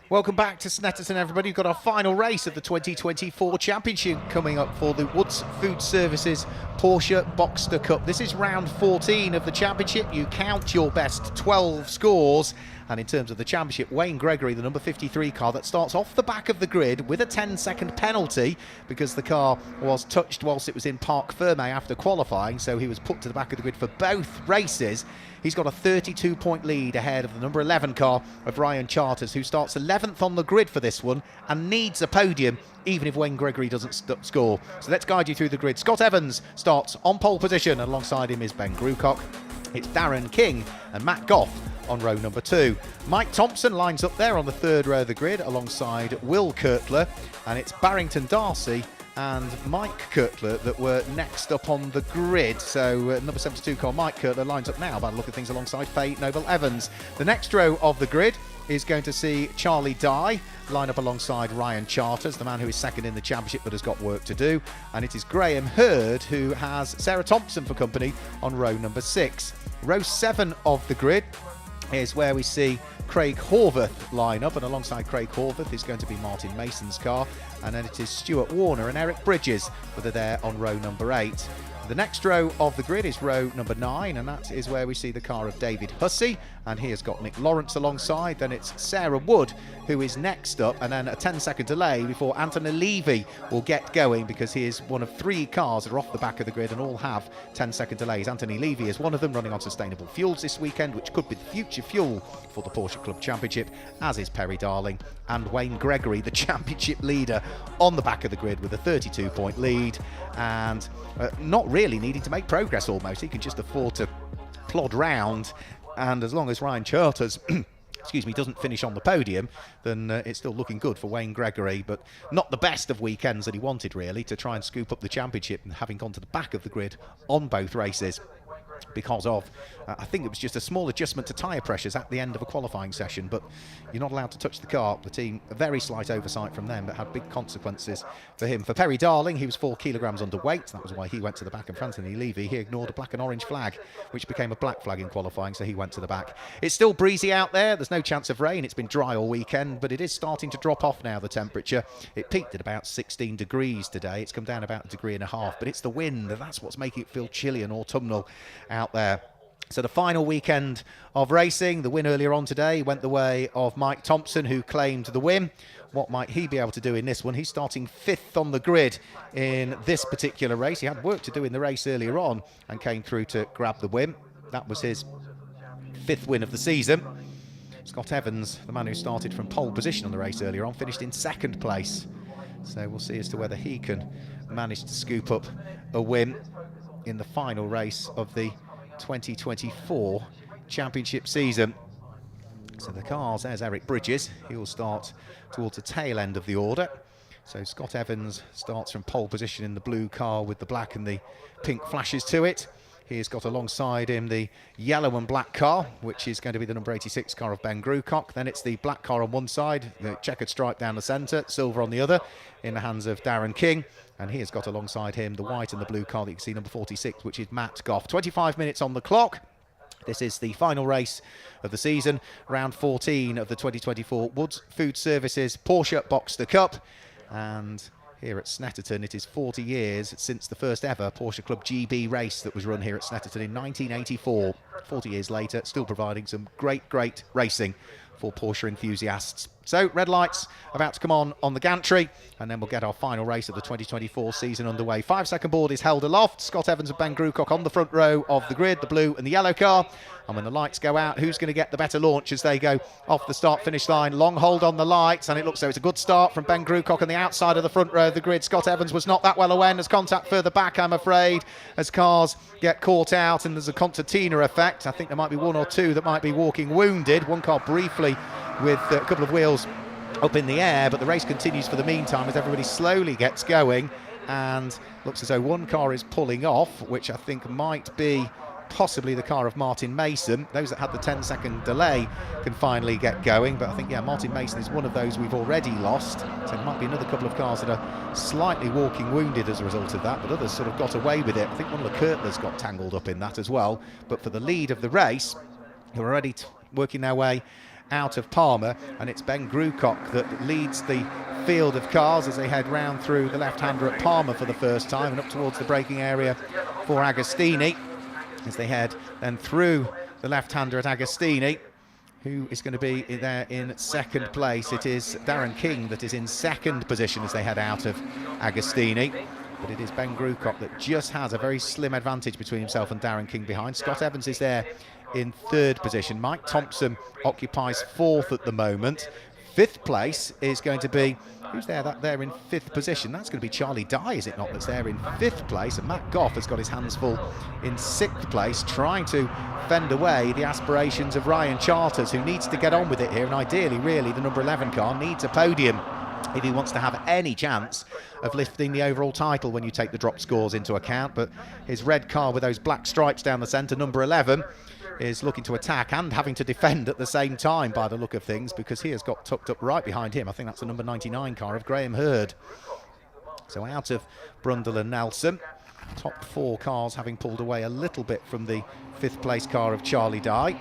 Welcome back to Snetterton, everybody. We've got our final race of the 2024 Championship coming up for the Woods Food Services Porsche Boxster Cup. This is round 14 of the Championship. You count your best 12 scores. And in terms of the Championship, Wayne Gregory, the number 53 car that starts off the back of the grid with a 10-second penalty because the car was touched whilst it was in Parc Ferme after qualifying, so he was put to the back of the grid for both races. He's got a 32-point lead ahead of the number 11 car of Ryan Charters, who starts 11th on the grid for this one and needs a podium even if Wayne Gregory doesn't score. So let's guide you through the grid. Scott Evans starts on pole position, and alongside him is Ben Grucock. It's Darren King and Matt Goff on row number 2. Mike Thompson lines up there on the third row of the grid alongside Will Kirtler, and it's Barrington Darcy and Mike Kirtler that were next up on the grid. So number 72 car Mike Kirtler lines up now by the look of things alongside Faye Noble Evans. The next row of the grid is going to see Charlie Dye line up alongside Ryan Charters, the man who is second in the Championship but has got work to do. And it is Graham Hurd who has Sarah Thompson for company on row number 6. Row 7 of the grid is where we see Craig Horvath line up, and alongside Craig Horvath is going to be Martin Mason's car, and then it is Stuart Warner and Eric Bridges that are there on row number 8. The next row of the grid is row number 9, and that is where we see the car of David Hussey, and he has got Nick Lawrence alongside. Then it's Sarah Wood who is next up, and then a 10-second delay before Anthony Levy will get going, because he is one of 3 cars that are off the back of the grid and all have 10-second delays. Anthony Levy is one of them, running on sustainable fuels this weekend, which could be the future fuel for the Porsche Club Championship, as is Perry Darling and Wayne Gregory, the championship leader, on the back of the grid with a 32-point lead, and not really needing to make progress almost. He can just afford to plod round, and as long as Ryan Charters doesn't finish on the podium, then it's still looking good for Wayne Gregory, but not the best of weekends that he wanted, really, to try and scoop up the championship, and having gone to the back of the grid on both races because of, I think it was just a small adjustment to tyre pressures at the end of a qualifying session, but you're not allowed to touch the car. The team, a very slight oversight from them, but had big consequences for him. For Perry Darling, he was 4 kilograms underweight. That was why he went to the back. And for Anthony Levy, he ignored a black and orange flag, which became a black flag in qualifying, so he went to the back. It's still breezy out there. There's no chance of rain. It's been dry all weekend, but it is starting to drop off now, the temperature. It peaked at about 16 degrees today. It's come down about 1.5 degrees, but it's the wind, and that's what's making it feel chilly and autumnal out there. So the final weekend of racing, the win earlier on today went the way of Mike Thompson, who claimed the win. What might he be able to do in this one? He's starting 5th on the grid in this particular race. He had work to do in the race earlier on and came through to grab the win. That was his 5th win of the season. Scott Evans, the man who started from pole position on the race earlier on, finished in 2nd place. So we'll see as to whether he can manage to scoop up a win in the final race of the 2024 Championship season. So the cars, there's Eric Bridges. He will start towards the tail end of the order. So Scott Evans starts from pole position in the blue car with the black and the pink flashes to it. He's got alongside him the yellow and black car, which is going to be the number 86 car of Ben Grucock. Then it's the black car on one side, the checkered stripe down the centre, silver on the other, in the hands of Darren King. And he has got alongside him the white and the blue car that you can see, number 46, which is Matt Goff. 25 minutes on the clock. This is the final race of the season, round 14 of the 2024 Woods Food Services Porsche Boxster Cup. And here at Snetterton, it is 40 years since the first ever Porsche Club GB race that was run here at Snetterton in 1984. 40 years later, still providing some great racing for Porsche enthusiasts. So, red lights about to come on the gantry, and then we'll get our final race of the 2024 season underway. 5-second board is held aloft. Scott Evans and Ben Grucock on the front row of the grid, the blue and the yellow car. And when the lights go out, who's going to get the better launch as they go off the start-finish line? Long hold on the lights, and it looks so it's a good start from Ben Grucock on the outside of the front row of the grid. Scott Evans was not that well aware, and there's contact further back, I'm afraid, as cars get caught out, and there's a concertina effect. I think there might be 1 or 2 that might be walking wounded. One car briefly with a couple of wheels up in the air, but the race continues for the meantime as everybody slowly gets going, and looks as though one car is pulling off, which I think might be possibly the car of Martin Mason. Those that had the 10-second delay can finally get going, but I think, yeah, Martin Mason is one of those we've already lost, so there might be another couple of cars that are slightly walking wounded as a result of that, but others sort of got away with it. I think one of the Kirtlers got tangled up in that as well, but for the lead of the race, who are already working their way out of Palmer, and it's Ben Grucock that leads the field of cars as they head round through the left-hander at Palmer for the first time and up towards the braking area for Agostini as they head then through the left-hander at Agostini. Who is going to be there in second place? It is Darren King that is in second position as they head out of Agostini. But it is Ben Grucock that just has a very slim advantage between himself and Darren King behind. Scott Evans is there in third position. Mike Thompson occupies fourth at the moment. Fifth place is going to be, who's there? That there in fifth position. That's going to be Charlie Dye, is it not? That's there in fifth place. And Matt Goff has got his hands full in sixth place, trying to fend away the aspirations of Ryan Charters, who needs to get on with it here. And ideally, really, the number 11 car needs a podium if he wants to have any chance of lifting the overall title when you take the drop scores into account. But his red car with those black stripes down the centre, number 11, is looking to attack and having to defend at the same time by the look of things, because he has got tucked up right behind him. I think that's the number 99 car of Graham Hurd. So out of Brundle and Nelson. Top four cars having pulled away a little bit from the fifth place car of Charlie Dye.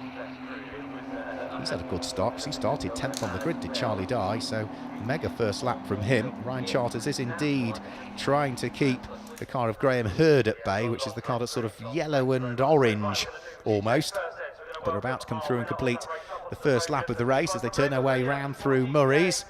He's had a good start because he started 10th on the grid, did Charlie Dye, so mega first lap from him. Ryan Charters is indeed trying to keep the car of Graham Hurd at bay, which is the car that's sort of yellow and orange almost. But they're about to come through and complete the first lap of the race as they turn their way round through Murray's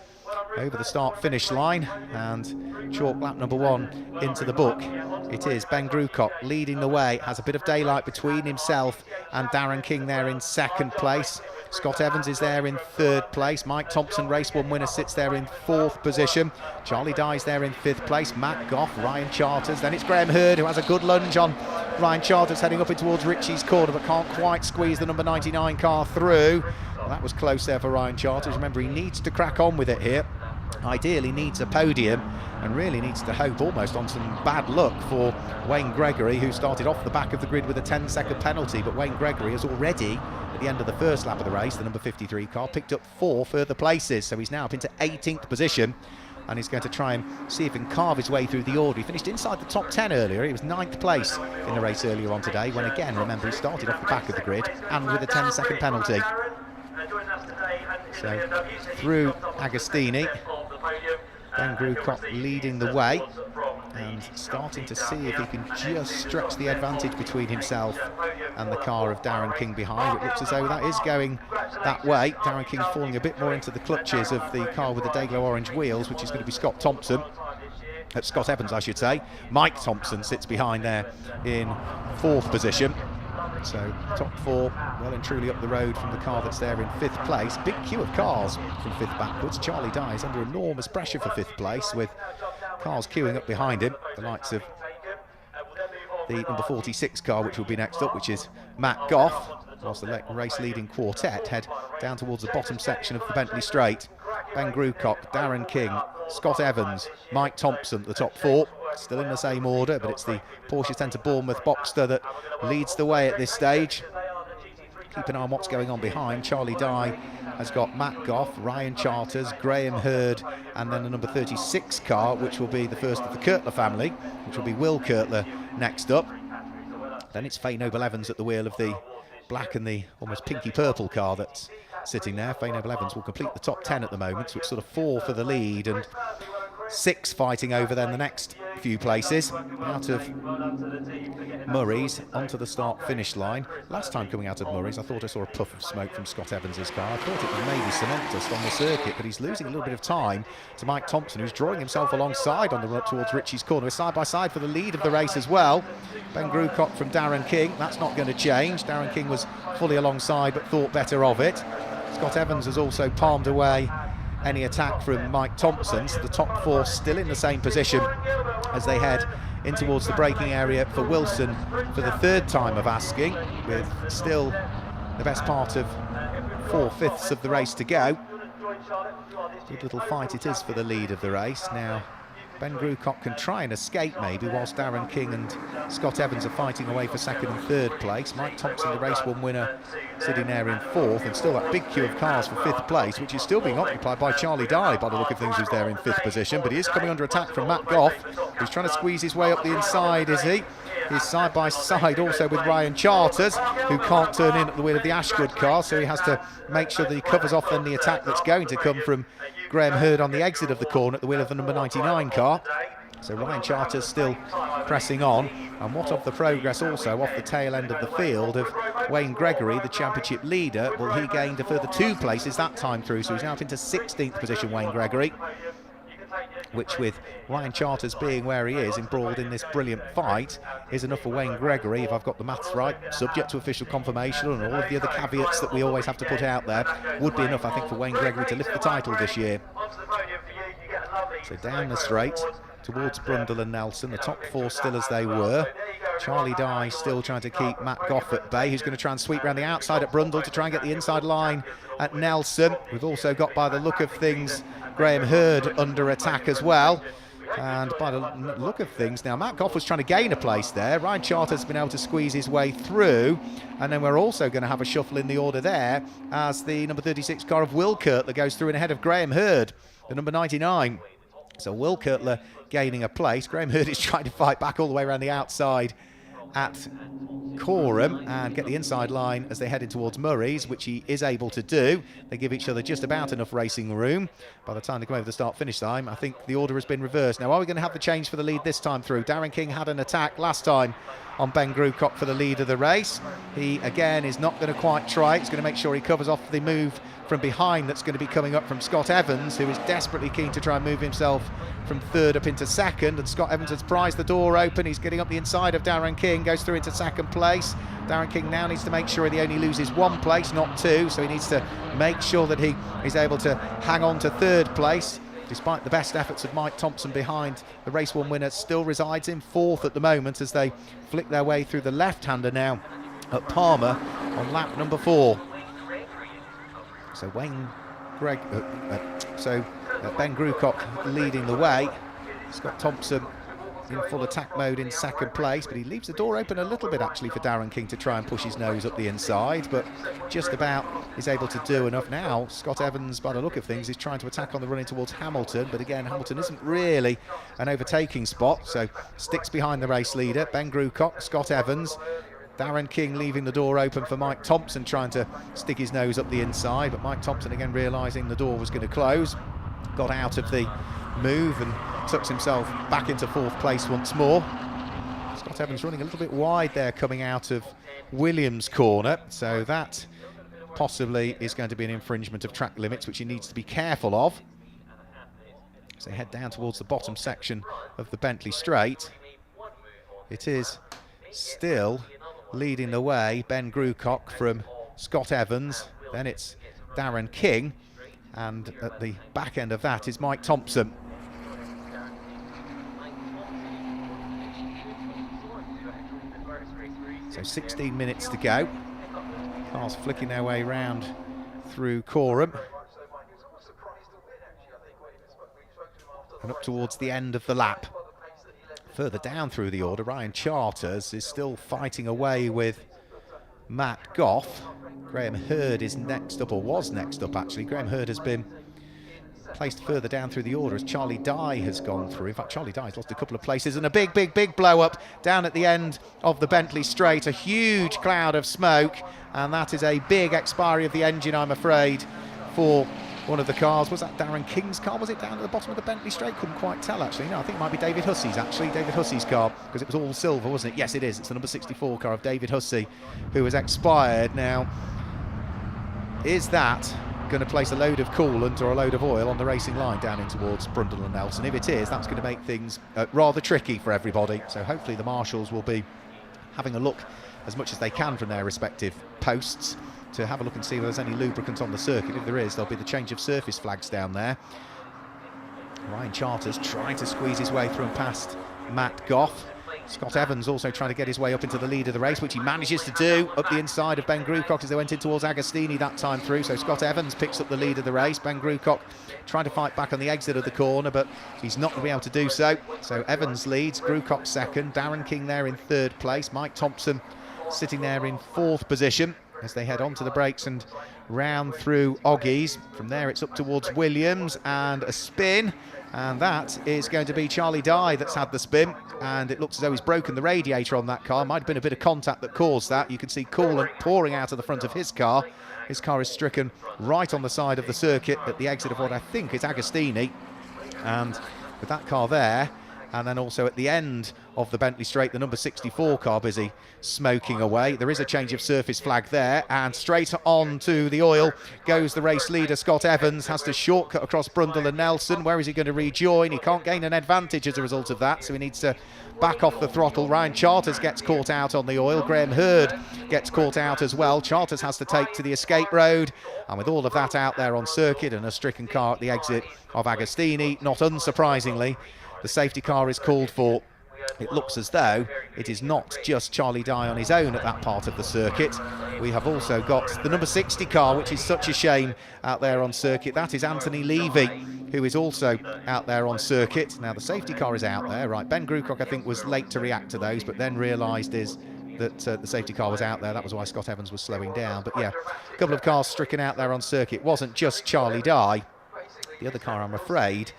over the start-finish line, and chalk lap number one into the book. It is Ben Grucock leading the way, has a bit of daylight between himself and Darren King there in second place. Scott Evans is there in third place. Mike Thompson, race one winner, sits there in fourth position. Charlie Dye's there in fifth place. Matt Goff, Ryan Charters. Then it's Graham Hurd, who has a good lunge on Ryan Charters heading up in towards Ritchie's corner, but can't quite squeeze the number 99 car through. Well, that was close there for Ryan Charters. Remember, he needs to crack on with it here. Ideally needs a podium and really needs to hope almost on some bad luck for Wayne Gregory, who started off the back of the grid with a 10-second penalty. But Wayne Gregory has already, at the end of the first lap of the race, the number 53 car, picked up 4 further places. So he's now up into 18th position, and he's going to try and see if he can carve his way through the order. He finished inside the top 10 earlier. He was 9th place in the race earlier on today, when again, remember, he started off the back of the grid and with a 10-second penalty. So through Agostini, Ben Grucock leading the way and starting to see if he can just stretch the advantage between himself and the car of Darren King behind. It looks as though that is going that way. Darren King falling a bit more into the clutches of the car with the Dayglow orange wheels, which is going to be Scott Evans, I should say. Mike Thompson sits behind there in fourth position. So top four well and truly up the road from the car that's there in fifth place. Big queue of cars from fifth backwards. Charlie Dye is under enormous pressure for fifth place, with cars queuing up behind him, the likes of the number 46 car, which will be next up, which is Matt Goff, whilst the race leading quartet head down towards the bottom section of the Bentley Straight. Ben Grucock, Darren King, Scott Evans, Mike Thompson, the top four. Still in the same order, but it's the Porsche Centre Bournemouth Boxster that leads the way at this stage. Keep an eye on what's going on behind. Charlie Dye has got Matt Goff, Ryan Charters, Graham Hurd, and then the number 36 car, which will be the first of the Kirtler family, which will be Will Kirtler next up. Then it's Faye Noble Evans at the wheel of the black and the almost pinky purple car that's sitting there. Faye Noble Evans will complete the top 10 at the moment, so it's sort of 4 for the lead and 6 fighting over then the next few places. Out of Murray's onto the start-finish line. Last time coming out of Murray's, I thought I saw a puff of smoke from Scott Evans' car. I thought it was maybe cement dust on the circuit, but he's losing a little bit of time to Mike Thompson, who's drawing himself alongside on the run up towards Ritchie's corner. Side by side for the lead of the race as well. Ben Grucock from Darren King. That's not going to change. Darren King was fully alongside but thought better of it. Scott Evans has also palmed away any attack from Mike Thompson, so the top 4 still in the same position as they head in towards the braking area for Wilson for the third time of asking, with still the best part of 4/5 of the race to go. Good little fight it is for the lead of the race. Now Ben Grucock can try and escape maybe, whilst Darren King and Scott Evans are fighting away for second and third place. Mike Thompson, the race one winner, sitting there in fourth, and still that big queue of cars for fifth place, which is still being occupied by Charlie Dye by the look of things, who's there in fifth position. But he is coming under attack from Matt Goff, who's trying to squeeze his way up the inside, is he? He's side by side also with Ryan Charters, who can't turn in at the wheel of the Ashgood car, so he has to make sure that he covers off then the attack that's going to come from Graham Hurd on the exit of the corner at the wheel of the number 99 car. So Ryan Charters still pressing on, and what of the progress also off the tail end of the field of Wayne Gregory, the championship leader? Well, he gained a further 2 places that time through, so he's now up into 16th position, Wayne Gregory, which, with Ryan Charters being where he is, embroiled in this brilliant fight, is enough for Wayne Gregory, if I've got the maths right, subject to official confirmation and all of the other caveats that we always have to put out there, would be enough, I think, for Wayne Gregory to lift the title this year. So down the straight towards Brundle and Nelson, the top 4 still as they were. Charlie Dye still trying to keep Matt Goff at bay, who's going to try and sweep around the outside at Brundle to try and get the inside line at Nelson. We've also got, by the look of things, Graham Hurd under attack as well. And by the look of things now, Matt Goff was trying to gain a place there. Ryan Charters has been able to squeeze his way through. And then we're also going to have a shuffle in the order there as the number 36 car of Will Kirtler goes through and ahead of Graham Hurd, the number 99. So Will Kirtler gaining a place. Graham Hurd is trying to fight back all the way around the outside at Coreham and get the inside line as they head in towards Murray's, which he is able to do. They give each other just about enough racing room. By the time they come over the start-finish time, I think the order has been reversed. Now, are we going to have the change for the lead this time through? Darren King had an attack last time on Ben Grucock for the lead of the race. He, again, is not going to quite try it. He's going to make sure he covers off the move from behind that's going to be coming up from Scott Evans, who is desperately keen to try and move himself from third up into second. And Scott Evans has prized the door open. He's getting up the inside of Darren King, goes through into second place. Darren King now needs to make sure he only loses 1 place, not 2, so he needs to make sure that he is able to hang on to third place. Despite the best efforts of Mike Thompson behind, the race 1 winner still resides in 4th at the moment as they flick their way through the left-hander now at Palmer on lap number 4. So Ben Grucock leading the way. Scott Thompson in full attack mode in second place, but he leaves the door open a little bit actually for Darren King to try and push his nose up the inside, but just about is able to do enough. Now Scott Evans, by the look of things, is trying to attack on the run in towards Hamilton, but again Hamilton isn't really an overtaking spot, so sticks behind the race leader. Ben Grucock, Scott Evans, Darren King leaving the door open for Mike Thompson, trying to stick his nose up the inside, but Mike Thompson again realising the door was going to close, got out of the move and tucks himself back into 4th place once more. Scott Evans running a little bit wide there coming out of Williams' corner, so that possibly is going to be an infringement of track limits, which he needs to be careful of. As they head down towards the bottom section of the Bentley Straight, it is still leading the way, Ben Grucock from Scott Evans, then it's Darren King, and at the back end of that is Mike Thompson. So 16 minutes to go. Cars flicking their way round through Coreham and up towards the end of the lap. Further down through the order, Ryan Charters is still fighting away with Matt Goff. Graham Hurd is next up, or was next up actually. Graham Hurd has been placed further down through the order as Charlie Dye has gone through. In fact, Charlie Dye has lost a couple of places, and a big blow up down at the end of the Bentley Straight. A huge cloud of smoke, and that is a big expiry of the engine, I'm afraid, for one of the cars. Was that Darren King's car? Was it down at the bottom of the Bentley Straight? Couldn't quite tell actually. No, I think it might be David Hussey's actually. David Hussey's car, because it was all silver, wasn't it? Yes, it is. It's the number 64 car of David Hussey, who has expired. Now, is that going to place a load of coolant or a load of oil on the racing line down in towards Brundle and Nelson? If it is, that's going to make things rather tricky for everybody. So hopefully the marshals will be having a look as much as they can from their respective posts to have a look and see if there's any lubricant on the circuit. If there is, there'll be the change of surface flags down there. Ryan Charters trying to squeeze his way through and past Matt Goff. Scott Evans also trying to get his way up into the lead of the race, which he manages to do up the inside of Ben Grucock as they went in towards Agostini that time through. So Scott Evans picks up the lead of the race. Ben Grucock trying to fight back on the exit of the corner, but he's not going to be able to do so. So Evans leads, Grucock second, Darren King there in third place, Mike Thompson sitting there in fourth position as they head onto the brakes and round through Oggies. From there it's up towards Williams and a spin, and that is going to be Charlie Dye that's had the spin, and it looks as though he's broken the radiator on that car. Might have been a bit of contact that caused that. You can see coolant pouring out of the front of his car. His car is stricken right on the side of the circuit at the exit of what I think is Agostini, and with that car there, and then also at the end of the Bentley Straight, the number 64 car busy smoking away. There is a change of surface flag there, and straight on to the oil goes the race leader. Scott Evans has to shortcut across Brundle and Nelson. Where is he going to rejoin? He can't gain an advantage as a result of that, so he needs to back off the throttle. Ryan Charters gets caught out on the oil. Graham Hurd gets caught out as well. Charters has to take to the escape road, and with all of that out there on circuit and a stricken car at the exit of Agostini, not unsurprisingly, the safety car is called for. It looks as though it is not just Charlie Dye on his own at that part of the circuit. We have also got the number 60 car, which is such a shame, out there on circuit. That is Anthony Levy, who is also out there on circuit. Now the safety car is out there, right? Ben Grucock, I think, was late to react to those, but then realised that the safety car was out there. That was why Scott Evans was slowing down. But yeah, a couple of cars stricken out there on circuit. It wasn't just Charlie Dye. The other car, I'm afraid,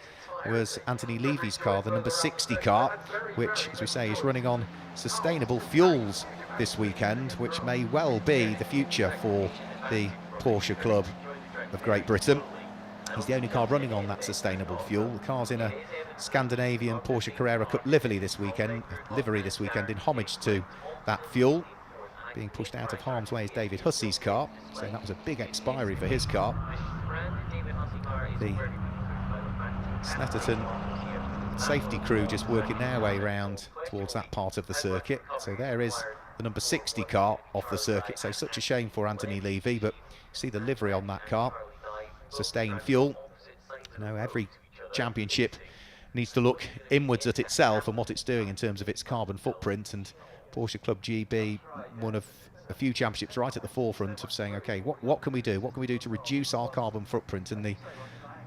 was Anthony Levy's car, the number 60 car, which, as we say, is running on sustainable fuels this weekend, which may well be the future for the Porsche Club of Great Britain. He's the only car running on that sustainable fuel. The car's in a Scandinavian Porsche Carrera Cup livery this weekend in homage to that fuel. Being pushed out of harm's way is David Hussey's car, so that was a big expiry for his car. The Snetterton safety crew just working their way around towards that part of the circuit. So there is the number 60 car off the circuit. So such a shame for Anthony Levy, but see the livery on that car. Sustained fuel. Now every championship needs to look inwards at itself and what it's doing in terms of its carbon footprint, and Porsche Club GB, one of a few championships right at the forefront of saying, okay, what can we do? What can we do to reduce our carbon footprint in the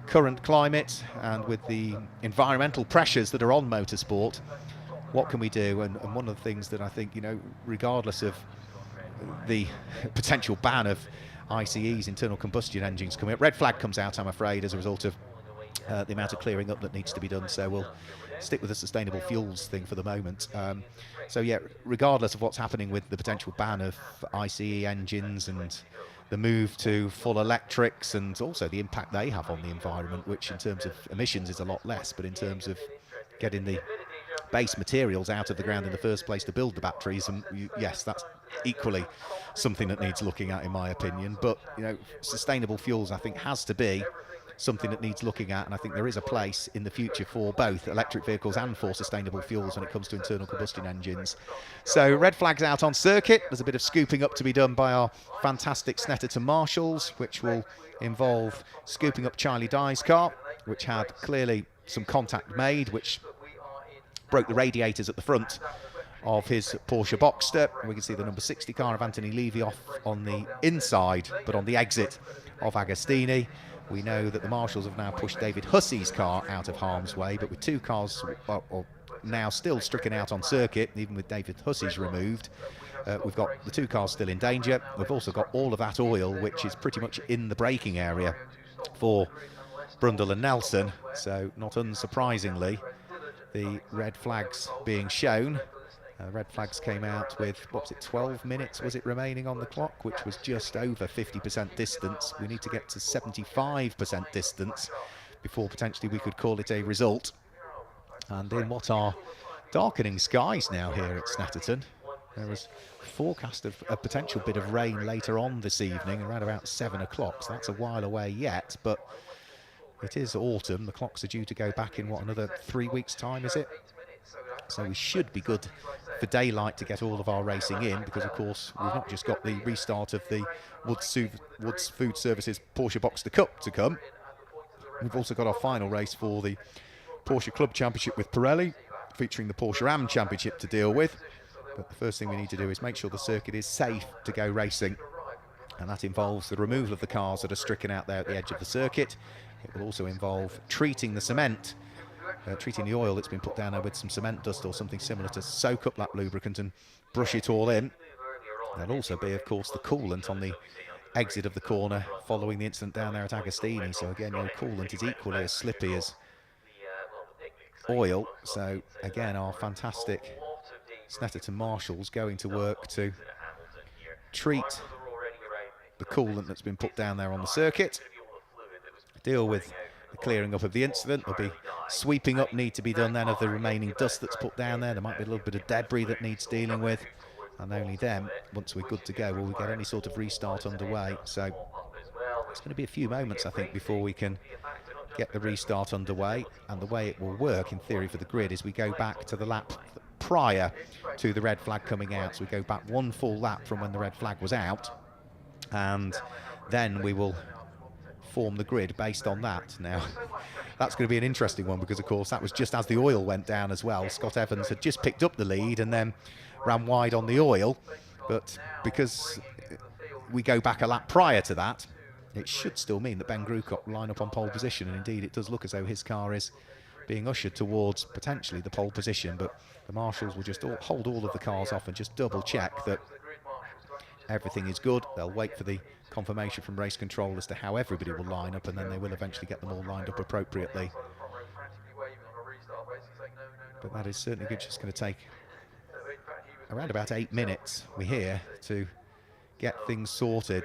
current climate and with the environmental pressures that are on motorsport? What can we do? And one of the things that I think, regardless of the potential ban of ICEs, internal combustion engines, coming up, red flag comes out, I'm afraid, as a result of the amount of clearing up that needs to be done. So we'll stick with the sustainable fuels thing for the moment. So yeah, regardless of what's happening with the potential ban of ICE engines and the move to full electrics, and also the impact they have on the environment, which in terms of emissions is a lot less, but in terms of getting the base materials out of the ground in the first place to build the batteries, and yes, that's equally something that needs looking at, in my opinion. But sustainable fuels, I think, has to be something that needs looking at, and I think there is a place in the future for both electric vehicles and for sustainable fuels when it comes to internal combustion engines. So red flags out on circuit. There's a bit of scooping up to be done by our fantastic Snetterton marshals, which will involve scooping up Charlie Dye's car, which had clearly some contact made, which broke the radiators at the front of his Porsche Boxster. We can see the number 60 car of Anthony Levy off on the inside, but on the exit of Agostini. We know that the marshals have now pushed David Hussey's car out of harm's way, but with two cars now still stricken out on circuit, even with David Hussey's removed, we've got the two cars still in danger. We've also got all of that oil, which is pretty much in the braking area for Brundle and Nelson. So not unsurprisingly, the red flags being shown. Red flags came out with, 12 minutes was it remaining on the clock, which was just over 50% distance. We need to get to 75% distance before potentially we could call it a result. And in what are darkening skies now here at Snetterton, there is forecast of a potential bit of rain later on this evening, around about 7 o'clock. So that's a while away yet, but it is autumn. The clocks are due to go back in, another 3 weeks' time, is it? So we should be good for daylight to get all of our racing in, because of course we've not just got the restart of the Woods Food Services Porsche Boxster Cup to come. We've also got our final race for the Porsche Club Championship with Pirelli, featuring the Porsche Am Championship to deal with. But the first thing we need to do is make sure the circuit is safe to go racing. And that involves the removal of the cars that are stricken out there at the edge of the circuit. It will also involve treating the cement, treating the oil that's been put down there with some cement dust or something similar to soak up that lubricant and brush it all in. There'll also be, of course, the coolant on the exit of the corner following the incident down there at Agostini. So again, coolant is equally as slippy as oil. So again, our fantastic Snetterton marshals going to work to treat the coolant that's been put down there on the circuit, deal with the clearing up of the incident. There'll be sweeping up need to be done then of the remaining dust that's put down there. There might be a little bit of debris that needs dealing with, and only then, once we're good to go, will we get any sort of restart underway. So it's going to be a few moments, I think, before we can get the restart underway. And the way it will work in theory for the grid is we go back to the lap prior to the red flag coming out. So we go back one full lap from when the red flag was out, and then we will form the grid based on that. Now, that's going to be an interesting one because, of course, that was just as the oil went down as well. Scott Evans had just picked up the lead and then ran wide on the oil, but because we go back a lap prior to that, it should still mean that Ben Grucock will line up on pole position, and indeed it does look as though his car is being ushered towards potentially the pole position, but the marshals will just hold all of the cars off and just double check that everything is good. They'll wait for the confirmation from race control as to how everybody will line up, and then they will eventually get them all lined up appropriately. But that is certainly just going to take around about 8 minutes, we hear, to get things sorted,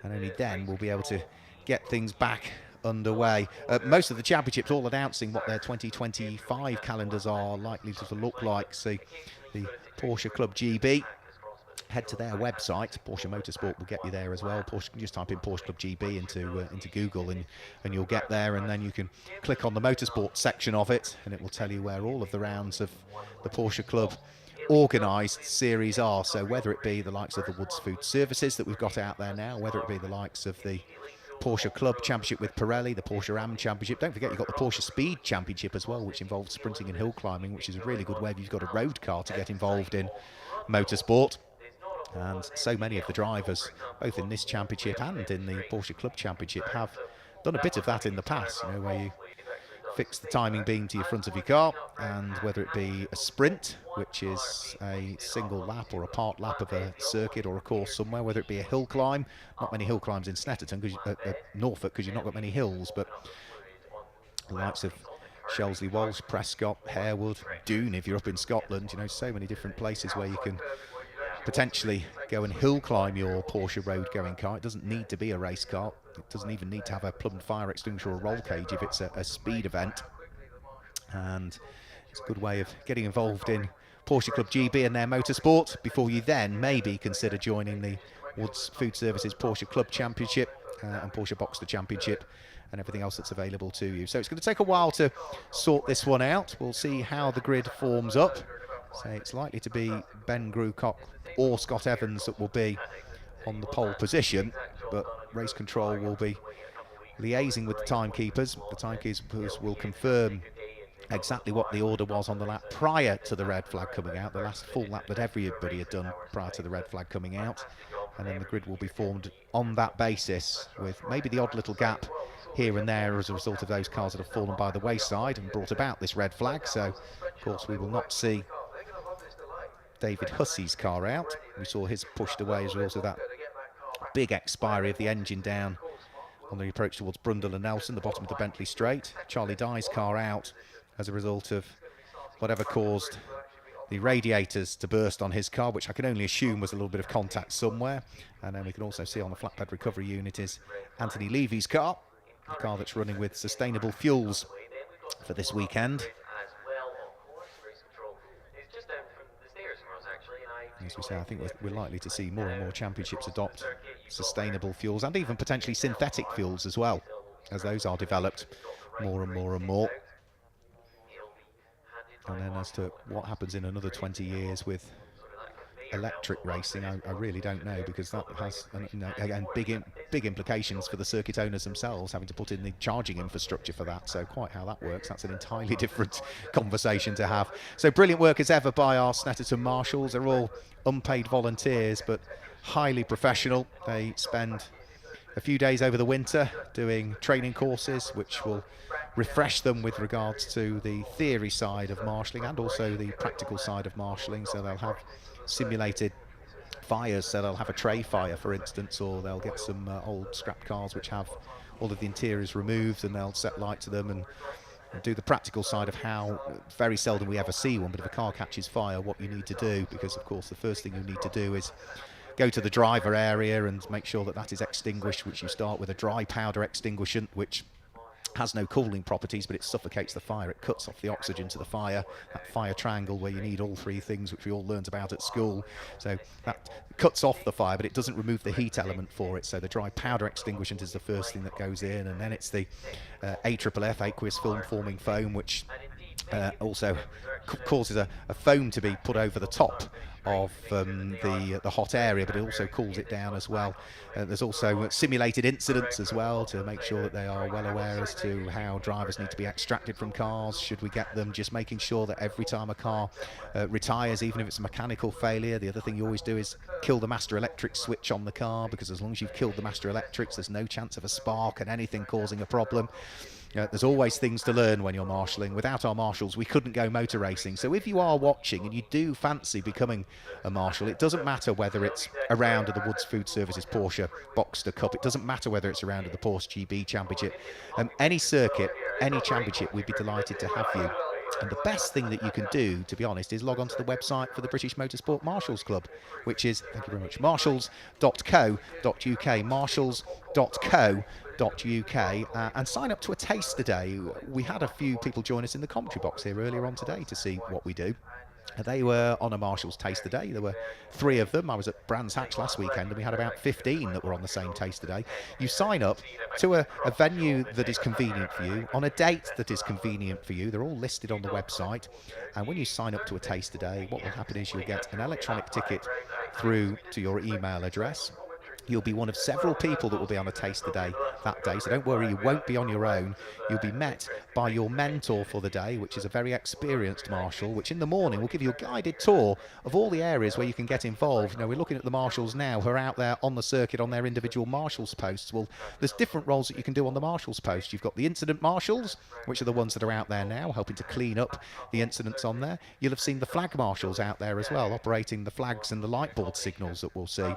and only then we'll be able to get things back underway. Most of the championships all announcing what their 2025 calendars are likely to look like. So the Porsche Club GB, head to their website. Porsche Motorsport will get you there as well. Porsche, just type in Porsche Club GB into Google, and you'll get there, and then you can click on the motorsport section of it, and it will tell you where all of the rounds of the Porsche Club organised series are. So whether it be the likes of the Woods Food Services that we've got out there now, whether it be the likes of the Porsche Club Championship with Pirelli, the Porsche Am Championship. Don't forget you've got the Porsche Speed Championship as well, which involves sprinting and hill climbing, which is a really good way if you've got a road car to get involved in motorsport. And so many of the drivers, both in this championship and in the Porsche Club Championship, have done a bit of that in the past, where you fix the timing beam to your front of your car, and whether it be a sprint, which is a single lap or a part lap of a circuit or a course somewhere, whether it be a hill climb. Not many hill climbs in Snetterton, Norfolk, because you've not got many hills, but the likes of Shelsley Walsh, Prescott, Harewood, Doon, if you're up in Scotland, so many different places where you can potentially go and hill climb your Porsche road going car. It doesn't need to be a race car. It doesn't even need to have a plumbed fire extinguisher or a roll cage if it's a speed event. And it's a good way of getting involved in Porsche Club GB and their motorsport before you then maybe consider joining the Woods Food Services Porsche Club Championship and Porsche Boxster Championship and everything else that's available to you. So it's going to take a while to sort this one out. We'll see how the grid forms up. So it's likely to be Ben Grucock or Scott Evans that will be on the pole position, but race control will be liaising with the timekeepers. The timekeepers will confirm exactly what the order was on the lap prior to the red flag coming out, the last full lap that everybody had done prior to the red flag coming out, and then the grid will be formed on that basis, with maybe the odd little gap here and there as a result of those cars that have fallen by the wayside and brought about this red flag. So of course we will not see David Hussey's car out. We saw his pushed away as a result of that big expiry of the engine down on the approach towards Brundle and Nelson, the bottom of the Bentley Straight. Charlie Dye's car out as a result of whatever caused the radiators to burst on his car, which I can only assume was a little bit of contact somewhere. And then we can also see on the flatbed recovery unit is Anthony Levy's car, the car that's running with sustainable fuels for this weekend. As we say, I think we're likely to see more and more championships adopt sustainable fuels and even potentially synthetic fuels as well, as those are developed more and more and more. And then as to what happens in another 20 years with electric racing, I really don't know, because that has, again, big implications for the circuit owners themselves, having to put in the charging infrastructure for that. So quite how that works, that's an entirely different conversation to have. So brilliant work as ever by our Snetterton marshals. They're all unpaid volunteers, but highly professional. They spend a few days over the winter doing training courses, which will refresh them with regards to the theory side of marshalling and also the practical side of marshalling. So they'll have simulated fires, so they'll have a tray fire, for instance, or they'll get some old scrap cars which have all of the interiors removed, and they'll set light to them and do the practical side of how very seldom we ever see one, but if a car catches fire, what you need to do, because of course the first thing you need to do is go to the driver area and make sure that that is extinguished, which you start with a dry powder extinguishant, which has no cooling properties, but it suffocates the fire. It cuts off the oxygen to the fire, that fire triangle where you need all three things, which we all learned about at school. So that cuts off the fire, but it doesn't remove the heat element for it. So the dry powder extinguishant is the first thing that goes in, and then it's the AFFF, aqueous film forming foam, which also causes a foam to be put over the top of the hot area, but it also cools it down as well. There's also simulated incidents as well to make sure that they are well aware as to how drivers need to be extracted from cars should we get them, just making sure that every time a car retires, even if it's a mechanical failure, the other thing you always do is kill the master electric switch on the car, because as long as you've killed the master electrics, there's no chance of a spark and anything causing a problem. There's always things to learn when you're marshalling. Without our marshals, we couldn't go motor racing. So if you are watching and you do fancy becoming a marshal, it doesn't matter whether it's a round of the Woods Food Services Porsche Boxster Cup. It doesn't matter whether it's a round of the Porsche GB Championship. Any circuit, any championship, we'd be delighted to have you. And the best thing that you can do, to be honest, is log on to the website for the British Motorsport Marshals Club, which is, thank you very much, marshals.co.uk, marshals.co.uk, and sign up to a taster day. We had a few people join us in the commentary box here earlier on today to see what we do. They were on a Marshall's Taster Day. There were 3 of them. I was at Brands Hatch last weekend and we had about 15 that were on the same Taster Day. You sign up to a venue that is convenient for you, on a date that is convenient for you. They're all listed on the website. And when you sign up to a Taster Day, what will happen is you'll get an electronic ticket through to your email address. You'll be one of several people that will be on a taster day that day, so don't worry, you won't be on your own. You'll be met by your mentor for the day, which is a very experienced marshal, which in the morning will give you a guided tour of all the areas where you can get involved. You know, we're looking at the marshals now who are out there on the circuit on their individual marshals posts. Well, there's different roles that you can do on the marshals post. You've got the incident marshals, which are the ones that are out there now, helping to clean up the incidents on there. You'll have seen the flag marshals out there as well, operating the flags and the light board signals that we'll see.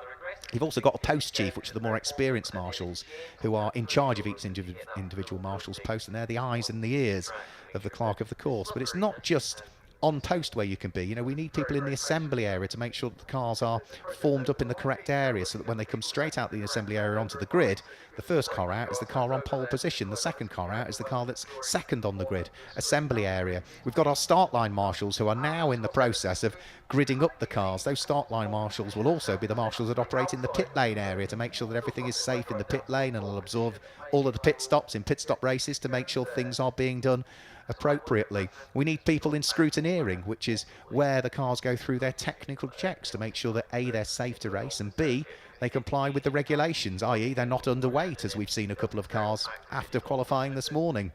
You've also got a post chief, which are the more experienced marshals who are in charge of each individual marshal's post, and they're the eyes and the ears of the clerk of the course. But it's not just on post where you can be. You know, we need people in the assembly area to make sure that the cars are formed up in the correct area, so that when they come straight out the assembly area onto the grid, the first car out is the car on pole position, the second car out is the car that's second on the grid. Assembly area. We've got our start line marshals who are now in the process of gridding up the cars. Those start line marshals will also be the marshals that operate in the pit lane area to make sure that everything is safe in the pit lane, and will absorb all of the pit stops in pit stop races to make sure things are being done appropriately. We need people in scrutineering, which is where the cars go through their technical checks to make sure that A, they're safe to race, and B, they comply with the regulations, i.e. they're not underweight, as we've seen a couple of cars after qualifying this morning.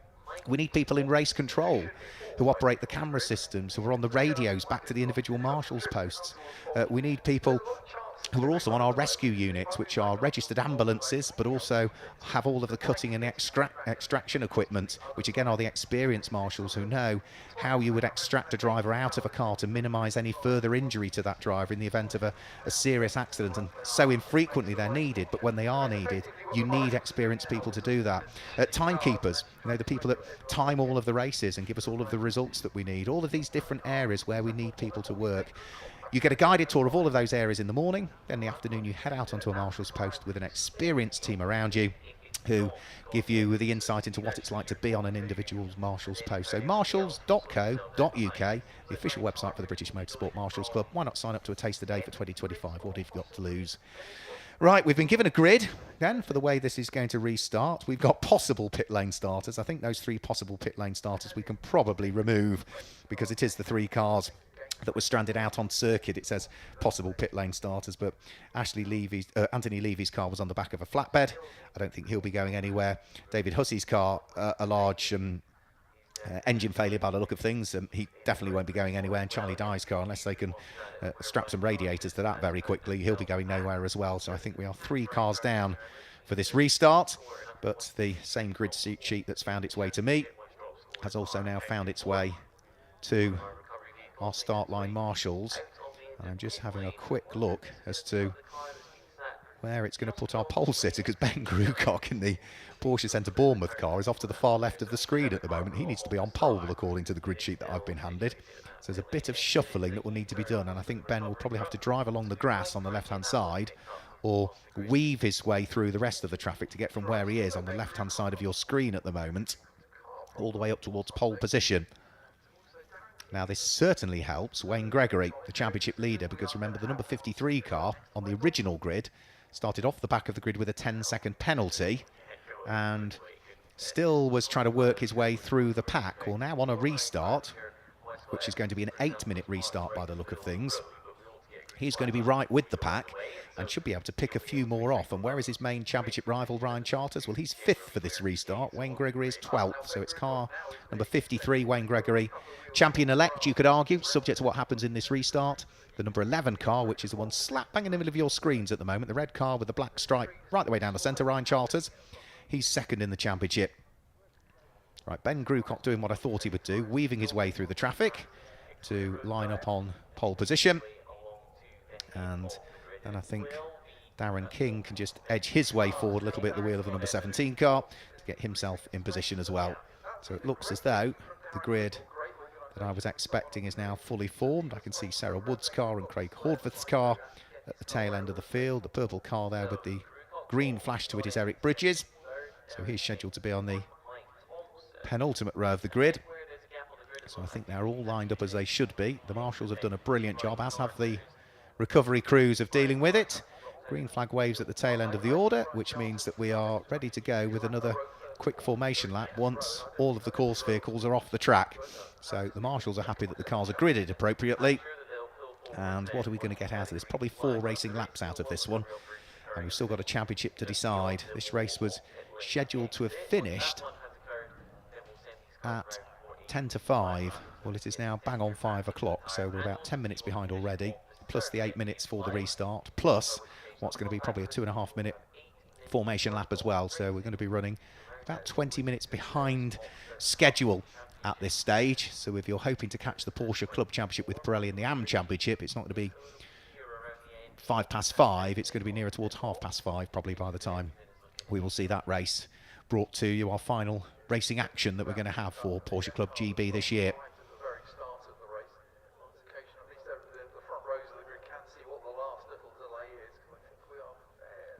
We need people in race control who operate the camera systems, who are on the radios back to the individual marshals posts. We need people who are also on our rescue units, which are registered ambulances, but also have all of the cutting and extraction equipment, which again are the experienced marshals who know how you would extract a driver out of a car to minimise any further injury to that driver in the event of a serious accident. And so infrequently they're needed, but when they are needed, you need experienced people to do that. Timekeepers, you know, the people that time all of the races and give us all of the results that we need. All of these different areas where we need people to work. You get a guided tour of all of those areas in the morning. Then in the afternoon, you head out onto a marshal's post with an experienced team around you who give you the insight into what it's like to be on an individual marshal's post. So marshals.co.uk, the official website for the British Motorsport Marshals Club. Why not sign up to a taster day for 2025? What have you got to lose? Right, we've been given a grid then for the way this is going to restart. We've got possible pit lane starters. I think those 3 possible pit lane starters we can probably remove because it is the 3 cars that was stranded out on circuit. It says possible pit lane starters, but Anthony Levy's car was on the back of a flatbed. I don't think he'll be going anywhere. David Hussey's car, a large engine failure by the look of things. He definitely won't be going anywhere. And Charlie Dye's car, unless they can strap some radiators to that very quickly, he'll be going nowhere as well. So I think we are 3 cars down for this restart. But the same grid sheet that's found its way to me has also now found its way to our start line marshals. And I'm just having a quick look as to where it's going to put our pole sitter, because Ben Grucock in the Porsche Centre Bournemouth car is off to the far left of the screen at the moment. He needs to be on pole according to the grid sheet that I've been handed. So there's a bit of shuffling that will need to be done, and I think Ben will probably have to drive along the grass on the left-hand side or weave his way through the rest of the traffic to get from where he is on the left-hand side of your screen at the moment all the way up towards pole position. Now, this certainly helps Wayne Gregory, the championship leader, because remember, the number 53 car on the original grid started off the back of the grid with a 10-second penalty and still was trying to work his way through the pack. Well, now on a restart, which is going to be an 8-minute restart by the look of things, he's going to be right with the pack and should be able to pick a few more off. And where is his main championship rival, Ryan Charters? Well, he's 5th for this restart. Wayne Gregory is 12th. So it's car number 53, Wayne Gregory. Champion-elect, you could argue, subject to what happens in this restart. The number 11 car, which is the one slap bang in the middle of your screens at the moment. The red car with the black stripe right the way down the centre, Ryan Charters. He's 2nd in the championship. Right, Ben Grucock doing what I thought he would do, weaving his way through the traffic to line up on pole position. And then I think Darren King can just edge his way forward a little bit at the wheel of the number 17 car to get himself in position as well. So it looks as though the grid that I was expecting is now fully formed. I can see Sarah Wood's car and Craig Hordforth's car at the tail end of the field. The purple car there with the green flash to it is Eric Bridges. So he's scheduled to be on the penultimate row of the grid. So I think they're all lined up as they should be. The marshals have done a brilliant job, as have the recovery crews, of dealing with it. Green flag waves at the tail end of the order, which means that we are ready to go with another quick formation lap once all of the course vehicles are off the track. So the marshals are happy that the cars are gridded appropriately. And what are we going to get out of this? Probably 4 racing laps out of this one. And we've still got a championship to decide. This race was scheduled to have finished at 10 to 5. Well, it is now bang on 5 o'clock, so we're about 10 minutes behind already, plus the 8 minutes for the restart, plus what's going to be probably a 2.5 minute formation lap as well. So we're going to be running about 20 minutes behind schedule at this stage. So if you're hoping to catch the Porsche Club Championship with Pirelli in the AM Championship, it's not going to be 5:05, it's going to be nearer towards 5:30 probably by the time we will see that race brought to you, our final racing action that we're going to have for Porsche Club GB this year.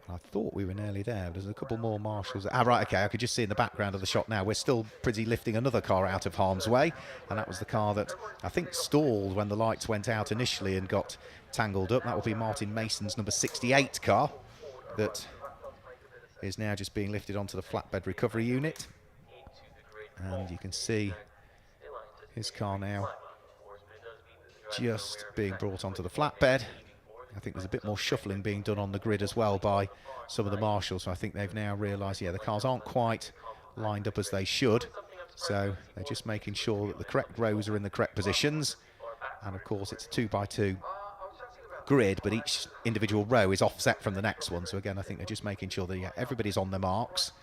I thought we were nearly there. There's a couple more marshals. Ah, right, okay, I could just see in the background of the shot now. We're still busy lifting another car out of harm's way, and that was the car that I think stalled when the lights went out initially and got tangled up. That will be Martin Mason's number 68 car that is now just being lifted onto the flatbed recovery unit. And you can see his car now just being brought onto the flatbed. I think there's a bit more shuffling being done on the grid as well by some of the marshals. So I think they've now realised, yeah, the cars aren't quite lined up as they should. So they're just making sure that the correct rows are in the correct positions. And of course, it's a 2x2 grid, but each individual row is offset from the next one. So again, I think they're just making sure that, yeah, everybody's on their marks.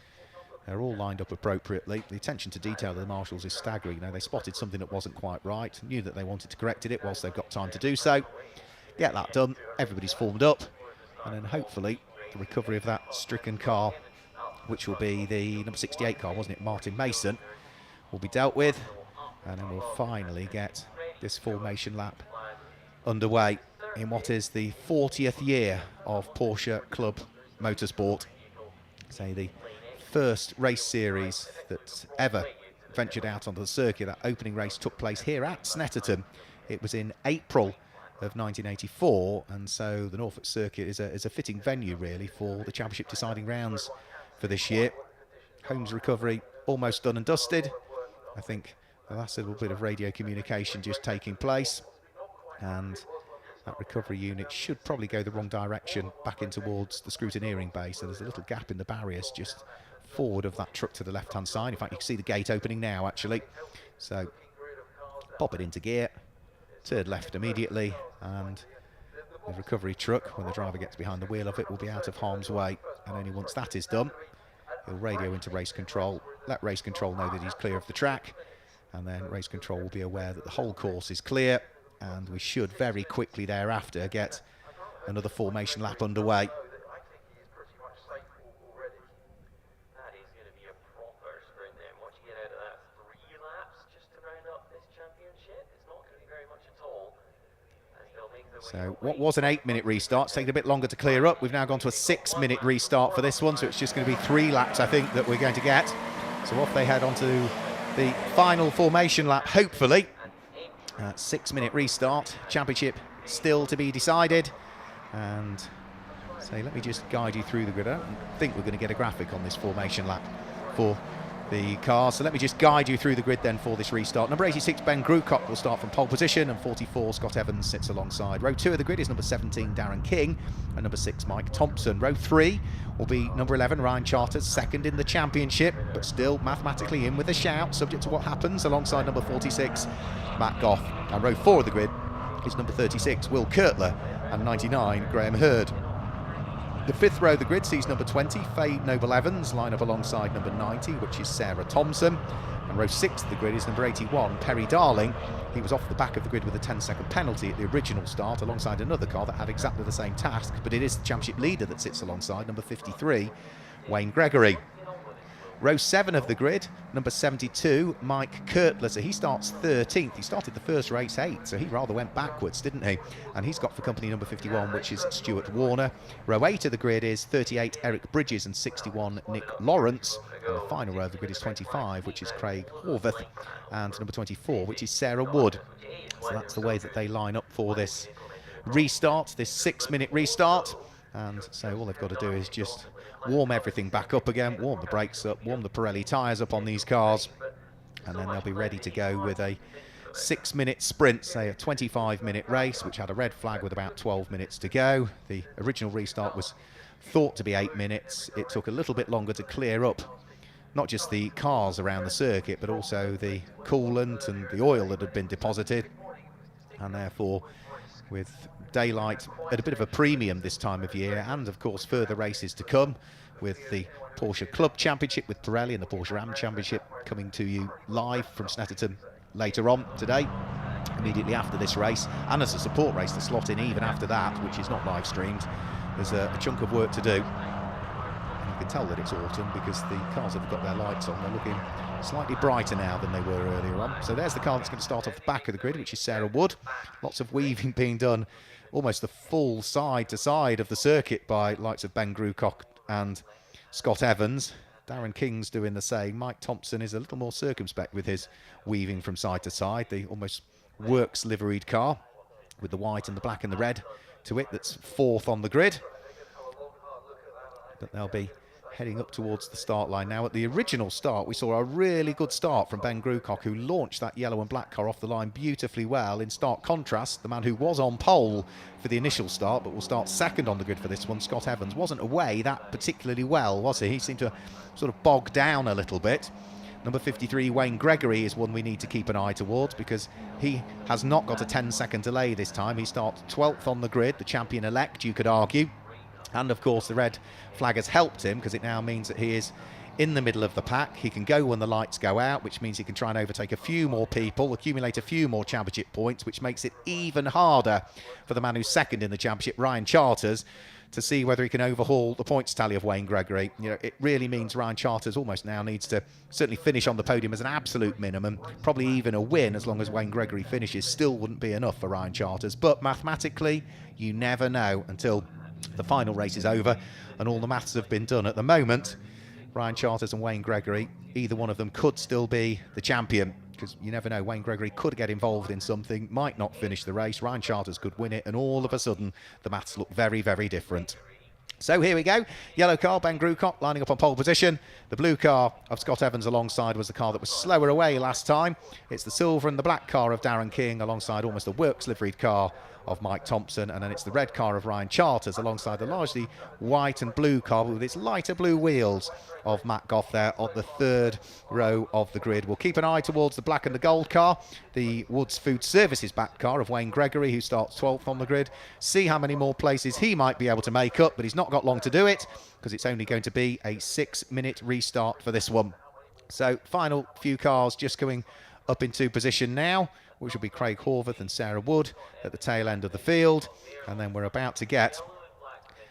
They're all lined up appropriately. The attention to detail of the marshals is staggering. You know, they spotted something that wasn't quite right, knew that they wanted to correct it whilst they've got time to do so. Get that done, everybody's formed up, and then hopefully the recovery of that stricken car, which will be the number 68 car, wasn't it, Martin Mason, will be dealt with, and then we'll finally get this formation lap underway in what is the 40th year of Porsche Club Motorsport. Say the first race series that ever ventured out onto the circuit. That opening race took place here at Snetterton. It was in April of 1984, and so the Norfolk circuit is a fitting venue really for the championship deciding rounds for this year. Holmes recovery almost done and dusted. I think the last little bit of radio communication just taking place, and that recovery unit should probably go the wrong direction back in towards the scrutineering bay. So there's a little gap in the barriers just forward of that truck to the left-hand side. In fact, you can see the gate opening now, actually. So pop it into gear, turn left immediately, and the recovery truck, when the driver gets behind the wheel of it, will be out of harm's way. And only once that is done, he'll radio into race control, let race control know that he's clear of the track, and then race control will be aware that the whole course is clear, and we should very quickly thereafter get another formation lap underway. So what was an 8-minute restart, it's taken a bit longer to clear up. We've now gone to a 6-minute restart for this one, so it's just going to be 3 laps, I think, that we're going to get. So off they head onto the final formation lap, hopefully. 6-minute restart, championship still to be decided. And so let me just guide you through the grid. I don't think we're going to get a graphic on this formation lap for the cars. So let me just guide you through the grid then for this restart. Number 86, Ben Grucock, will start from pole position, and 44, Scott Evans, sits alongside. Row 2 of the grid is number 17, Darren King, and number 6, Mike Thompson. Row 3 will be number 11, Ryan Charters, second in the championship, but still mathematically in with a shout, subject to what happens, alongside number 46, Matt Goff. And row 4 of the grid is number 36, Will Kurtler, and 99, Graham Hurd. The 5th row of the grid sees number 20, Faye Noble-Evans, line up alongside number 90, which is Sarah Thompson. And row 6 of the grid is number 81, Perry Darling. He was off the back of the grid with a 10-second penalty at the original start, alongside another car that had exactly the same task, but it is the championship leader that sits alongside number 53, Wayne Gregory. Row 7 of the grid, number 72, Mike Kurtler. So he starts 13th. He started the first race 8th, so he rather went backwards, didn't he? And he's got for company number 51, which is Stuart Warner. Row 8 of the grid is 38, Eric Bridges, and 61, Nick Lawrence. And the final row of the grid is 25, which is Craig Horvath, and number 24, which is Sarah Wood. So that's the way that they line up for this restart, this 6-minute restart. And so all they've got to do is just warm everything back up again, warm the brakes up, warm the Pirelli tyres up on these cars, and then they'll be ready to go with a 6-minute sprint, say a 25-minute race, which had a red flag with about 12 minutes to go. The original restart was thought to be 8 minutes. It took a little bit longer to clear up not just the cars around the circuit, but also the coolant and the oil that had been deposited, and therefore, with daylight at a bit of a premium this time of year, and of course further races to come with the Porsche Club Championship with Pirelli and the Porsche Am Championship coming to you live from Snetterton later on today, immediately after this race, and as a support race to slot in even after that, which is not live streamed. There's a chunk of work to do, and you can tell that it's autumn because the cars have got their lights on. They're looking slightly brighter now than they were earlier on. So there's the car that's going to start off the back of the grid, which is Sarah Wood. Lots of weaving being done, almost the full side to side of the circuit by likes of Ben Grucock and Scott Evans. Darren King's doing the same. Mike Thompson is a little more circumspect with his weaving from side to side. The almost works liveried car with the white and the black and the red to it, that's 4th on the grid. But they'll be heading up towards the start line now. At the original start, we saw a really good start from Ben Grucock, who launched that yellow and black car off the line beautifully well. In stark contrast, the man who was on pole for the initial start, but will start second on the grid for this one, Scott Evans, wasn't away that particularly well, was he? He seemed to sort of bog down a little bit. Number 53, Wayne Gregory, is one we need to keep an eye towards because he has not got a 10-second delay this time. He starts 12th on the grid, the champion-elect, you could argue. And of course the red flag has helped him because it now means that he is in the middle of the pack. He can go when the lights go out, which means he can try and overtake a few more people, accumulate a few more championship points, which makes it even harder for the man who's second in the championship, Ryan Charters, to see whether he can overhaul the points tally of Wayne Gregory. You know, it really means Ryan Charters almost now needs to certainly finish on the podium as an absolute minimum, probably even a win as long as Wayne Gregory finishes. Still wouldn't be enough for Ryan Charters, but mathematically you never know until the final race is over and all the maths have been done. At the moment, Ryan Charters and Wayne Gregory, either one of them could still be the champion, because you never know, Wayne Gregory could get involved in something, might not finish the race, Ryan Charters could win it, and all of a sudden the maths look very, very different. So here we go. Yellow car, Ben Grucock lining up on pole position. The blue car of Scott Evans alongside was the car that was slower away last time. It's the silver and the black car of Darren King alongside almost the works liveried car of Mike Thompson, and then it's the red car of Ryan Charters alongside the largely white and blue car with its lighter blue wheels of Matt Goff there on the third row of the grid. We'll keep an eye towards the black and the gold car, the Woods Food Services back car of Wayne Gregory, who starts 12th on the grid. See how many more places he might be able to make up, but he's not got long to do it because it's only going to be a 6-minute restart for this one. So final few cars just going up into position now, which will be Craig Horvath and Sarah Wood at the tail end of the field. And then we're about to get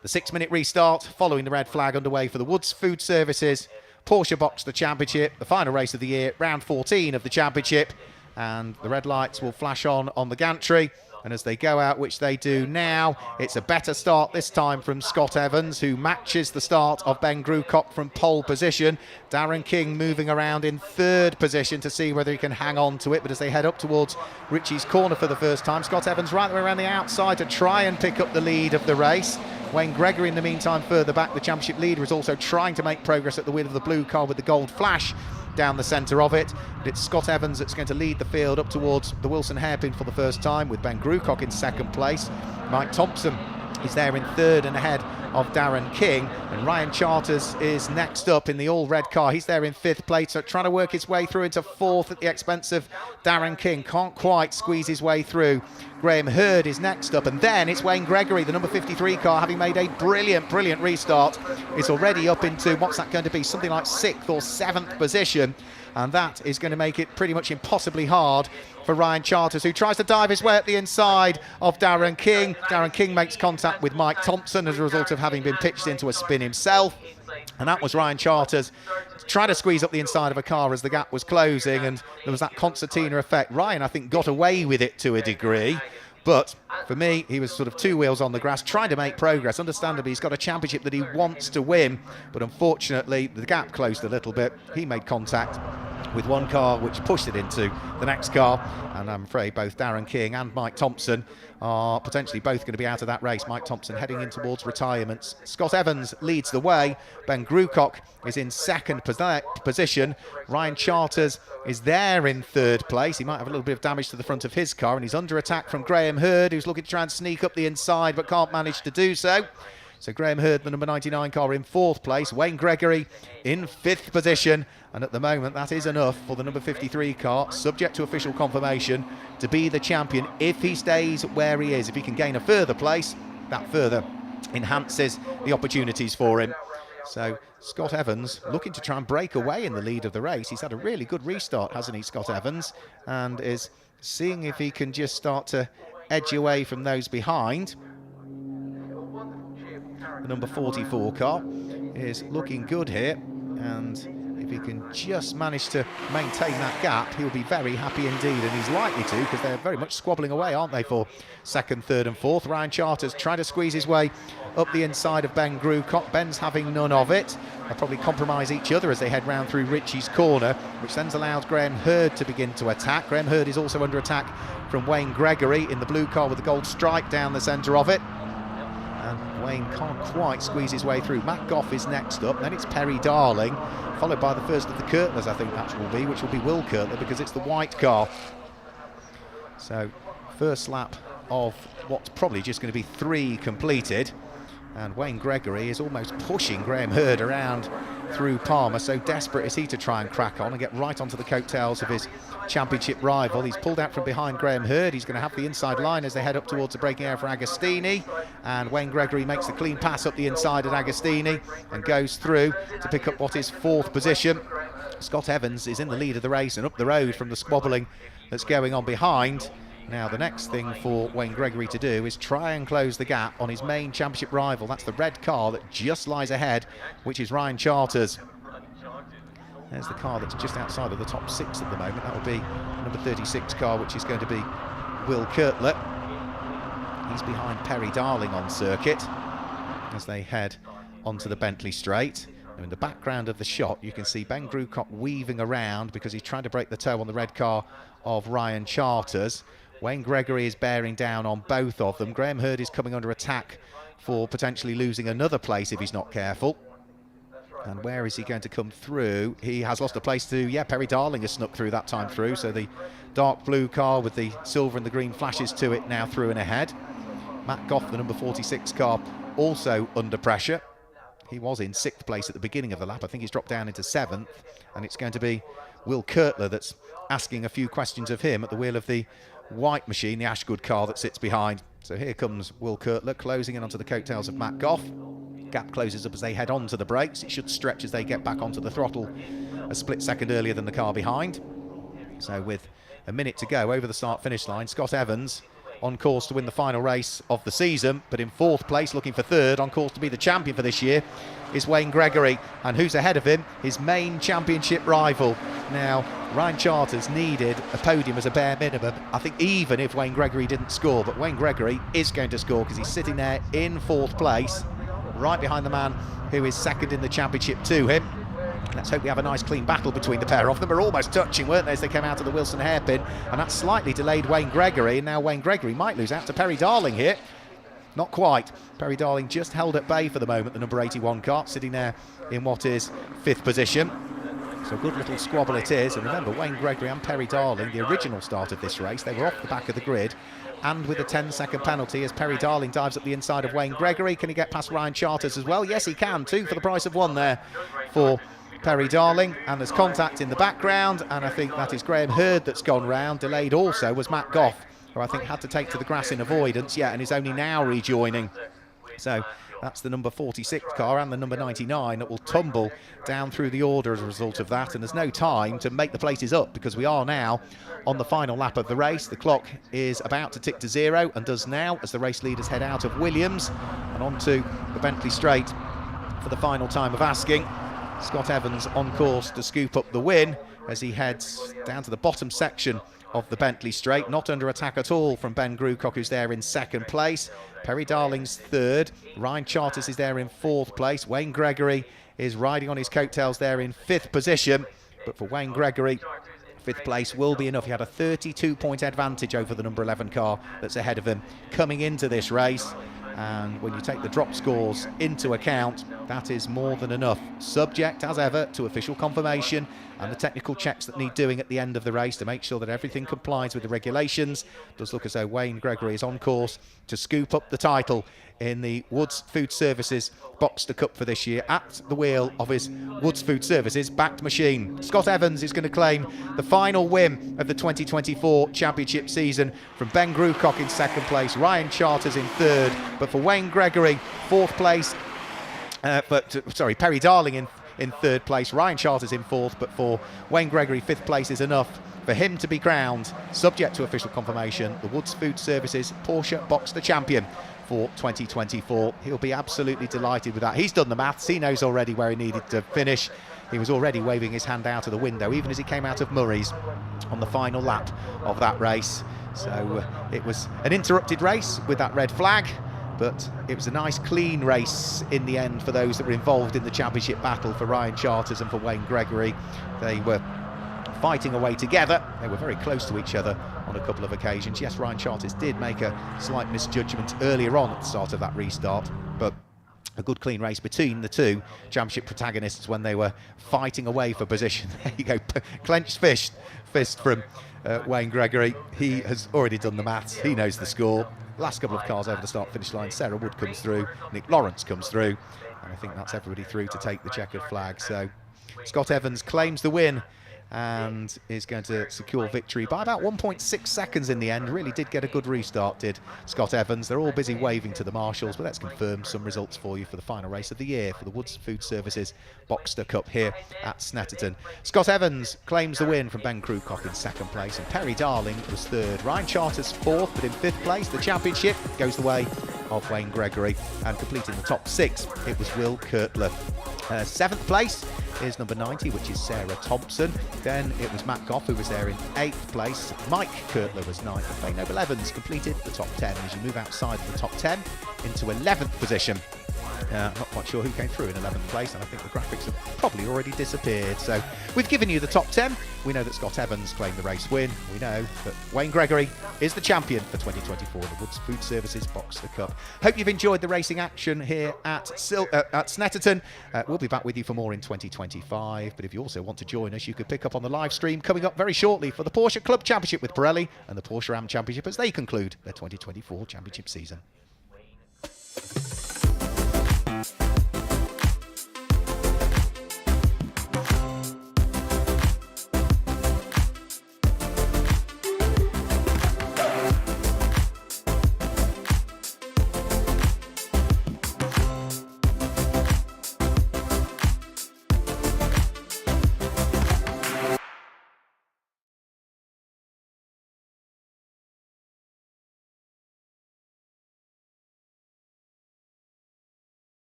the 6-minute restart following the red flag underway for the Woods Food Services Porsche Boxster Championship, the final race of the year, round 14 of the championship. And the red lights will flash on the gantry. And as they go out, which they do now, it's a better start this time from Scott Evans, who matches the start of Ben Grucock from pole position. Darren King moving around in third position to see whether he can hang on to it. But as they head up towards Richie's corner for the first time, Scott Evans right the way around the outside to try and pick up the lead of the race. Wayne Gregory, in the meantime, further back. The championship leader is also trying to make progress at the wheel of the blue car with the gold flash down the centre of it. But it's Scott Evans that's going to lead the field up towards the Wilson hairpin for the first time, with Ben Grucock in second place. Mike Thompson is there in third and ahead of Darren King, and Ryan Charters is next up in the all red car. He's there in fifth place, so trying to work his way through into fourth at the expense of Darren King. Can't quite squeeze his way through. Graham Hurd is next up, and then it's Wayne Gregory, the number 53 car, having made a brilliant restart. It's already up into, what's that going to be, something like 6th or 7th position, and that is going to make it pretty much impossibly hard for Ryan Charters, who tries to dive his way at the inside of Darren King. Darren King makes contact with Mike Thompson as a result of having been pitched into a spin himself. And that was Ryan Charters trying to squeeze up the inside of a car as the gap was closing, and there was that concertina effect. Ryan, I think, got away with it to a degree, but for me, he was sort of two wheels on the grass, trying to make progress. Understandably, he's got a championship that he wants to win, but unfortunately, the gap closed a little bit. He made contact with one car, which pushed it into the next car, and I'm afraid both Darren King and Mike Thompson are potentially both going to be out of that race. Mike Thompson heading in towards retirement. Scott Evans leads the way. Ben Grucock is in second position. Ryan Charters is there in third place. He might have a little bit of damage to the front of his car, and he's under attack from Graham Hurd, who's looking to try and sneak up the inside but can't manage to do so. So Graham Hurd, the number 99 car, in fourth place. Wayne Gregory in fifth position. And at the moment, that is enough for the number 53 car, subject to official confirmation, to be the champion if he stays where he is. If he can gain a further place, that further enhances the opportunities for him. So Scott Evans looking to try and break away in the lead of the race. He's had a really good restart, hasn't he, Scott Evans? And is seeing if he can just start to edge away from those behind. The number 44 car is looking good here, and if he can just manage to maintain that gap, he'll be very happy indeed, and he's likely to, because they're very much squabbling away, aren't they, for second, third and fourth. Ryan Charters trying to squeeze his way up the inside of Ben Grucock. Ben's having none of it. They'll probably compromise each other as they head round through Richie's corner, which then allows Graham Hurd to begin to attack. Graham Hurd is also under attack from Wayne Gregory in the blue car with the gold stripe down the centre of it. And Wayne can't quite squeeze his way through. Matt Goff is next up, then it's Perry Darling, followed by the first of the Kirtlers, I think that will be, which will be Will Kirtler, because it's the white car. So first lap of what's probably just going to be 3 completed, and Wayne Gregory is almost pushing Graham Hurd around through Palmer, so desperate is he to try and crack on and get right onto the coattails of his championship rival. He's pulled out from behind Graham Hurd. He's going to have the inside line as they head up towards the braking area for Agostini, and Wayne Gregory makes the clean pass up the inside at Agostini and goes through to pick up what is 4th position. Scott Evans is in the lead of the race and up the road from the squabbling that's going on behind. Now the next thing for Wayne Gregory to do is try and close the gap on his main championship rival. That's the red car that just lies ahead, which is Ryan Charters. There's the car that's just outside of the top 6 at the moment. That will be number 36 car, which is going to be Will Kirtler. He's behind Perry Darling on circuit as they head onto the Bentley straight. And in the background of the shot, you can see Ben Grucock weaving around because he's trying to break the toe on the red car of Ryan Charters. Wayne Gregory is bearing down on both of them. Graham Hurd is coming under attack for potentially losing another place if he's not careful. And where is he going to come through? He has lost a place to, yeah, Perry Darling has snuck through that time through. So the dark blue car with the silver and the green flashes to it now through and ahead. Matt Goff, the number 46 car, also under pressure. He was in 6th place at the beginning of the lap. I think he's dropped down into 7th. And it's going to be Will Kirtler that's asking a few questions of him at the wheel of the white machine, the Ashgood car that sits behind. So here comes Will Kirtler closing in onto the coattails of Matt Goff. Gap closes up as they head on to the brakes. It should stretch as they get back onto the throttle a split second earlier than the car behind. So with a minute to go over the start-finish line, Scott Evans on course to win the final race of the season, but in 4th place, looking for 3rd, on course to be the champion for this year, is Wayne Gregory. And who's ahead of him? His main championship rival. Now, Ryan Charters needed a podium as a bare minimum, I think, even if Wayne Gregory didn't score. But Wayne Gregory is going to score because he's sitting there in 4th place, right behind the man who is 2nd in the championship to him. Let's hope we have a nice clean battle between the pair of them. They were almost touching, weren't they, as they came out of the Wilson hairpin, and that slightly delayed Wayne Gregory, and now Wayne Gregory might lose out to Perry Darling here. Not quite. Perry Darling just held at bay for the moment, the number 81 car, sitting there in what is 5th position. So a good little squabble it is. And remember, Wayne Gregory and Perry Darling, the original start of this race, they were off the back of the grid, and with a 10-second penalty as Perry Darling dives up the inside of Wayne Gregory. Can he get past Ryan Charters as well? Yes, he can. 2 for the price of 1 there for Perry Darling, and there's contact in the background, and I think that is Graham Hurd that's gone round. Delayed also was Matt Goff, who I think had to take to the grass in avoidance, and is only now rejoining. So that's the number 46 car and the number 99 that will tumble down through the order as a result of that, and there's no time to make the places up because we are now on the final lap of the race. The clock is about to tick to 0 and does now as the race leaders head out of Williams and onto the Bentley Straight for the final time of asking. Scott Evans on course to scoop up the win as he heads down to the bottom section of the Bentley Straight. Not under attack at all from Ben Grucock, who's there in 2nd place. Perry Darling's 3rd. Ryan Charters is there in 4th place. Wayne Gregory is riding on his coattails there in 5th position. But for Wayne Gregory, 5th place will be enough. He had a 32-point advantage over the number 11 car that's ahead of him coming into this race. And when you take the drop scores into account, that is more than enough. Subject, as ever, to official confirmation and the technical checks that need doing at the end of the race to make sure that everything complies with the regulations. It does look as though Wayne Gregory is on course to scoop up the title in the Woods Food Services Boxster Cup for this year at the wheel of his Woods Food Services backed machine. Scott Evans is going to claim the final win of the 2024 championship season from Ben Grucock in 2nd place, Ryan Charters in 3rd, but for Wayne Gregory, 4th place, Perry Darling in 3rd place, Ryan Charters in 4th, but for Wayne Gregory, 5th place is enough for him to be crowned, subject to official confirmation, the Woods Food Services Porsche Boxster champion for 2024. He'll be absolutely delighted with that. He's done the maths. He knows already where he needed to finish. He was already waving his hand out of the window, even as he came out of Murray's on the final lap of that race. So it was an interrupted race with that red flag, but it was a nice clean race in the end for those that were involved in the championship battle. For Ryan Charters and for Wayne Gregory, they were fighting away together. They were very close to each other on a couple of occasions. Yes, Ryan Charters did make a slight misjudgment earlier on at the start of that restart, but a good clean race between the two championship protagonists when they were fighting away for position. There you go, clenched fist from Wayne Gregory. He has already done the maths. He knows the score. Last couple of cars over the start-finish line. Sarah Wood comes through, Nick Lawrence comes through, and I think that's everybody through to take the checkered flag. So Scott Evans claims the win and is going to secure victory by about 1.6 seconds in the end. Really did get a good restart, did Scott Evans. They're all busy waving to the marshals, but let's confirm some results for you for the final race of the year for the Woods Food Services Boxster Cup here at Snetterton. Scott Evans claims the win from Ben Grucock in 2nd place, and Perry Darling was 3rd. Ryan Charters 4th, but in 5th place. The championship goes the way of Wayne Gregory, and completing the top 6, it was Will Kirtler. 7th place is number 90, which is Sarah Thompson. Then it was Matt Goff, who was there in 8th place. Mike Kirtler was 9th. And Faye Noble Evans completed the top 10. As you move outside of the top 10 into 11th position, I'm not quite sure who came through in 11th place, and I think the graphics have probably already disappeared. So we've given you the top 10. We know that Scott Evans claimed the race win. We know that Wayne Gregory is the champion for 2024, the Woods Food Services Boxster Cup. Hope you've enjoyed the racing action here at Snetterton. We'll be back with you for more in 2025. But if you also want to join us, you could pick up on the live stream coming up very shortly for the Porsche Club Championship with Pirelli and the Porsche Ram Championship as they conclude their 2024 championship season.